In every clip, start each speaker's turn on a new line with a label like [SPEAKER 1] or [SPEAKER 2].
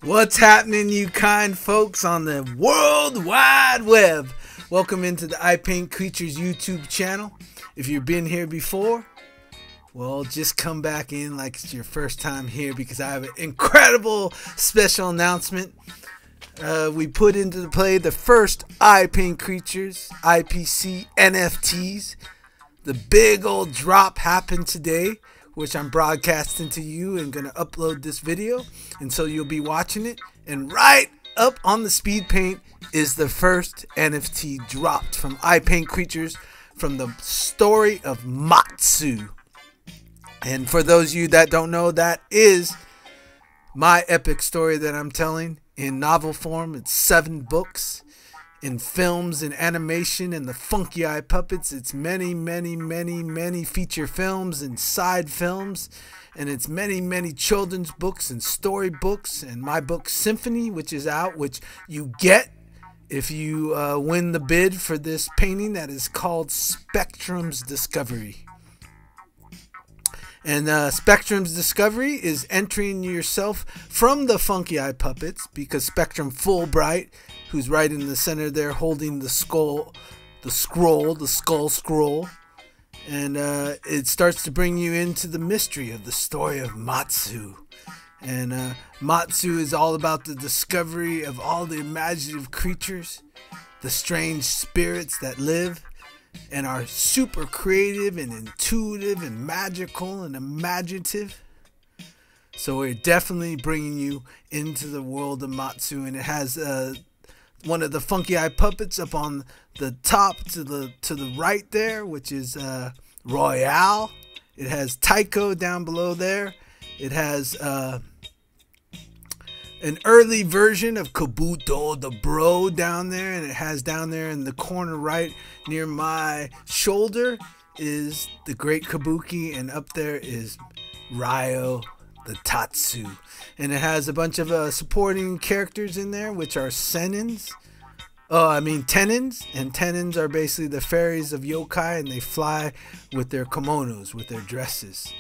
[SPEAKER 1] What's happening, you kind folks on the World Wide Web? Welcome into the Ipaintcreatures YouTube channel. If you've been here before, well, just come back in like it's your first time here because I have an incredible special announcement. We put into play the first Ipaintcreatures IPC NFTs. The big old drop happened today, which I'm broadcasting to you and going to upload this video. And so you'll be watching it. And right up on the speed paint is the first NFT dropped from Ipaintcreatures from the story of Matsu. And for those of you that don't know, that is my epic story that I'm telling in novel form. It's 7 books. In films and animation and the Funkyipuppets, it's many feature films and side films, and it's many children's books and storybooks, and my book Symphony, which is out, which you get if you win the bid for this painting that is called Spectrum's Discovery. And Spectrum's Discovery is entering yourself from the Funkyipuppets, because Spectrum Fullbright, who's right in the center there holding the skull scroll, and it starts to bring you into the mystery of the story of Matsu. And Matsu is all about the discovery of all the imaginative creatures, the strange spirits that live and are super creative and intuitive and magical and imaginative. So we're definitely bringing you into the world of Matsu, and it has one of the Funkyipuppets up on the top to the right there, which is Royale. It has Tyko down below there. It has an early version of Kubuto The Bro down there, and it has down there in the corner right near my shoulder is the great Kabooki, and up there is Ryo the Tatsu. And it has a bunch of supporting characters in there, which are Tennins. Tennins. And Tennins are basically the fairies of yokai, and they fly with their kimonos, with their dresses.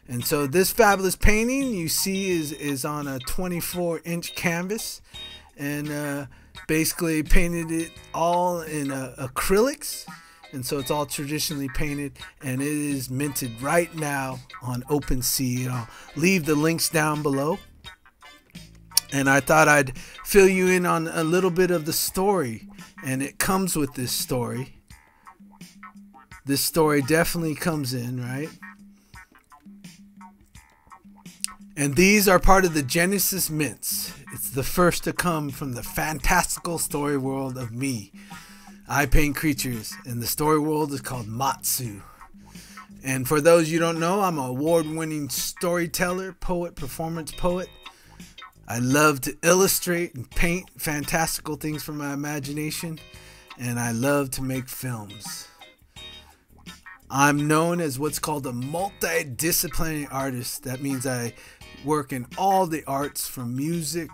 [SPEAKER 1] And so this fabulous painting you see is on a 24-inch canvas, and basically painted it all in acrylics. And so it's all traditionally painted, and it is minted right now on OpenSea. And I'll leave the links down below. And I thought I'd fill you in on a little bit of the story, and it comes with this story. This story definitely comes in, right? And these are part of the Genesis Mints. It's the first to come from the fantastical story world of me, Ipaintcreatures, and the story world is called Matsu. And for those you don't know, I'm an award-winning storyteller, poet, performance poet. I love to illustrate and paint fantastical things from my imagination, and I love to make films. I'm known as what's called a multidisciplinary artist. That means I work in all the arts, from music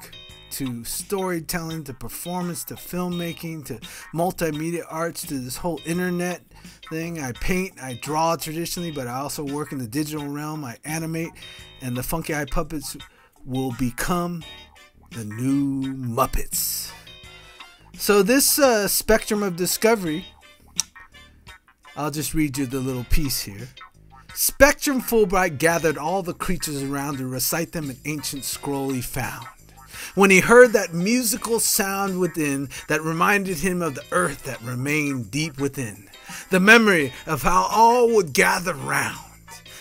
[SPEAKER 1] to storytelling to performance to filmmaking to multimedia arts to this whole internet thing. I paint, I draw traditionally, but I also work in the digital realm. I animate, and the Funkyipuppets will become the new Muppets. So this Spectrum of Discovery, I'll just read you the little piece here. Spectrum Fullbright gathered all the creatures around to recite them an ancient scroll he found. When he heard that musical sound within that reminded him of the earth that remained deep within, the memory of how all would gather round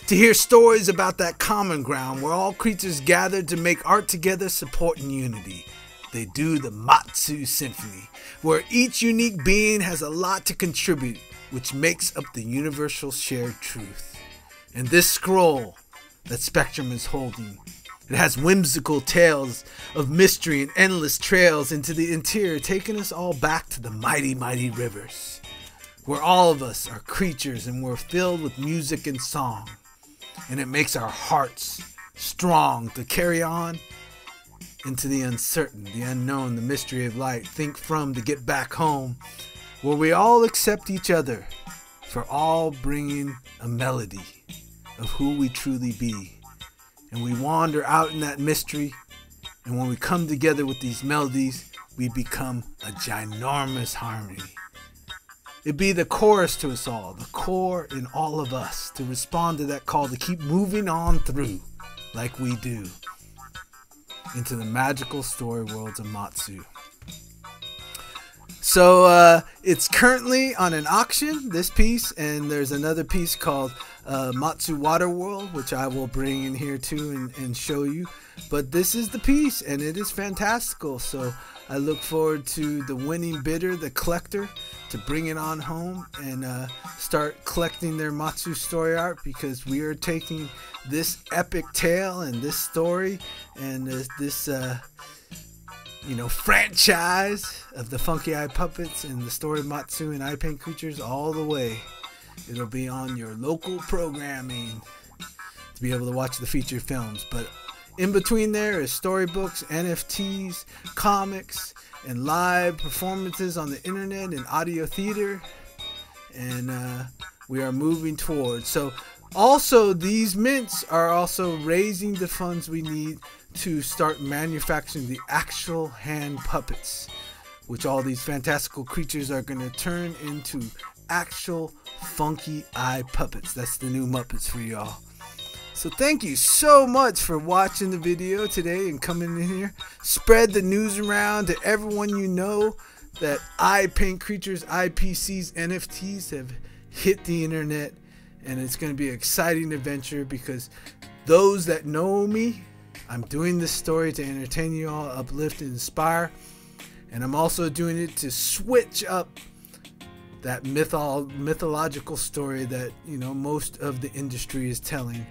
[SPEAKER 1] to hear stories about that common ground where all creatures gathered to make art together, supporting unity. They do the Matsu Symphony, where each unique being has a lot to contribute, which makes up the universal shared truth. And this scroll that Spectrum is holding, it has whimsical tales of mystery and endless trails into the interior, taking us all back to the mighty rivers, where all of us are creatures and we're filled with music and song. And it makes our hearts strong to carry on into the uncertain, the unknown, the mystery of light. Think from to get back home, where we all accept each other, for all bringing a melody of who we truly be. And we wander out in that mystery And when we come together with these melodies, we become a ginormous harmony. It'd be the chorus to us all, the core in all of us, to respond to that call to keep moving on through like we do into the magical story worlds of Matsu. So it's currently on an auction, this piece, and there's another piece called Matsu Water World, which I will bring in here too and show you. But this is the piece, and it is fantastical. So I look forward to the winning bidder, the collector, to bring it on home and start collecting their Matsu story art, because we are taking this epic tale and this story and this franchise of the Funkyipuppets and the story of Matsu and Ipaintcreatures all the way. It'll be on your local programming to be able to watch the feature films. But in between there is storybooks, NFTs, comics, and live performances on the internet and audio theater. And we are moving towards. So also these mints are also raising the funds we need to start manufacturing the actual hand puppets, which all these fantastical creatures are going to turn into actual funky eye puppets. That's the new Muppets for y'all. So thank you so much for watching the video today and coming in here. Spread the news around to everyone you know that Ipaintcreatures, IPC's NFTs have hit the internet, and it's going to be an exciting adventure, because those that know me, I'm doing this story to entertain you all, uplift, and inspire, and I'm also doing it to switch up that mythological story that most of the industry is telling.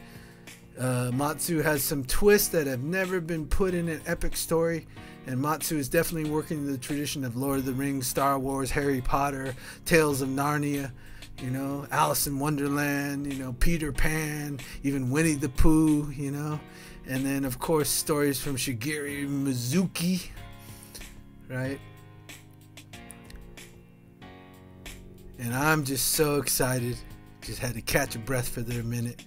[SPEAKER 1] Matsu has some twists that have never been put in an epic story, and Matsu is definitely working in the tradition of Lord of the Rings, Star Wars, Harry Potter, Tales of Narnia, Alice in Wonderland, Peter Pan, even Winnie the Pooh, and then of course stories from Shigeru Mizuki, right? And I'm just so excited. Just had to catch a breath for a minute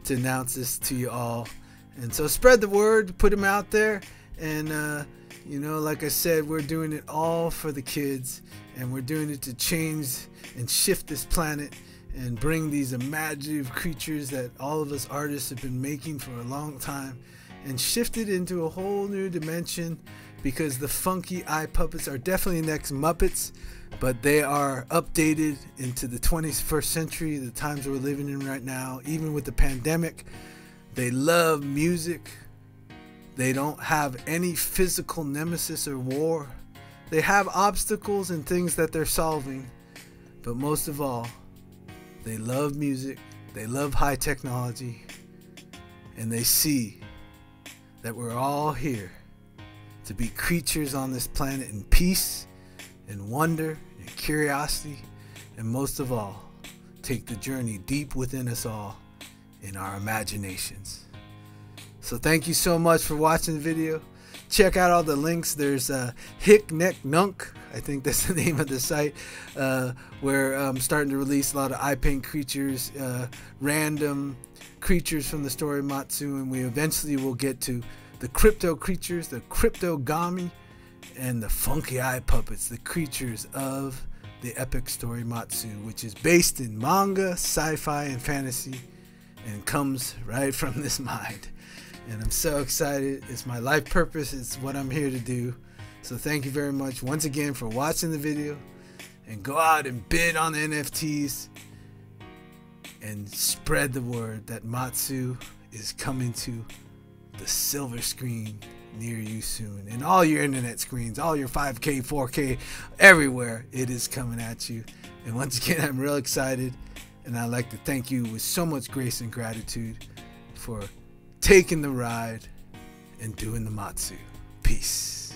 [SPEAKER 1] to announce this to you all. And so spread the word, put them out there, and like I said, we're doing it all for the kids, and we're doing it to change and shift this planet and bring these imaginative creatures that all of us artists have been making for a long time, and shift it into a whole new dimension, because the funky eye puppets are definitely next Muppets, but they are updated into the 21st century, the times we're living in right now. Even with the pandemic, they love music. They don't have any physical nemesis or war. They have obstacles and things that they're solving, but most of all, they love music, they love high technology, and they see that we're all here to be creatures on this planet in peace and wonder and curiosity, and most of all, take the journey deep within us all in our imaginations. So thank you so much for watching the video. Check out all the links. There's Hick Neck Nunk, I think that's the name of the site, where I'm starting to release a lot of Ipaintcreatures, random creatures from the story of Matsu, and we eventually will get to the crypto creatures, the cryptogami, and the funky eye puppets, the creatures of the epic story Matsu, which is based in manga, sci-fi, and fantasy, and comes right from this mind. And I'm so excited. It's my life purpose. It's what I'm here to do. So thank you very much once again for watching the video, and go out and bid on the NFTs and spread the word that Matsu is coming to the silver screen near you soon, and all your internet screens, all your 5K, 4K, everywhere. It is coming at you. And once again, I'm real excited, and I'd like to thank you with so much grace and gratitude for taking the ride and doing the Matsu. Peace.